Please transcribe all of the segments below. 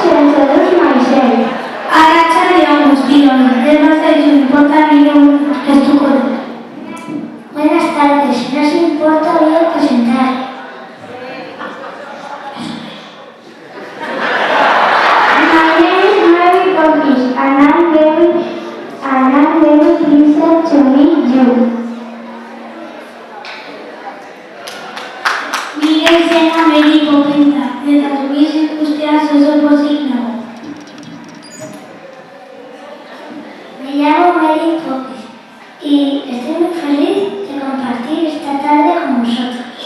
Zentroduz maizen. Arratsaldeon guztioi, ez bazaizu inporta nire aurkeztuko dut. Buenas tardes, no os importa, voy a presentar. My name is Mary Poppins, and I'm very pleased to meet you. Nire izena Mary Poppins da, eta zubiz ikustea oso pozik nago. Me llamo Mary Poppins y estoy muy feliz de compartir esta tarde con vosotros.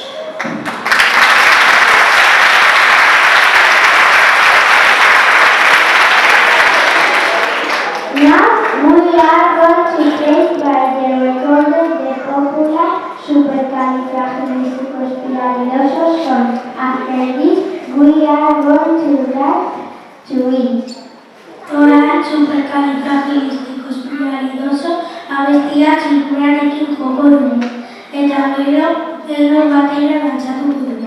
Now we are going to take by the recorded the popular supercalifragilisticexpialidocious song. After this, we are going to learn to eat. Orain supercalifragilisticexpialidoso abestia txilkurarekin joko dugu, eta gero batera dantzatuko dugu.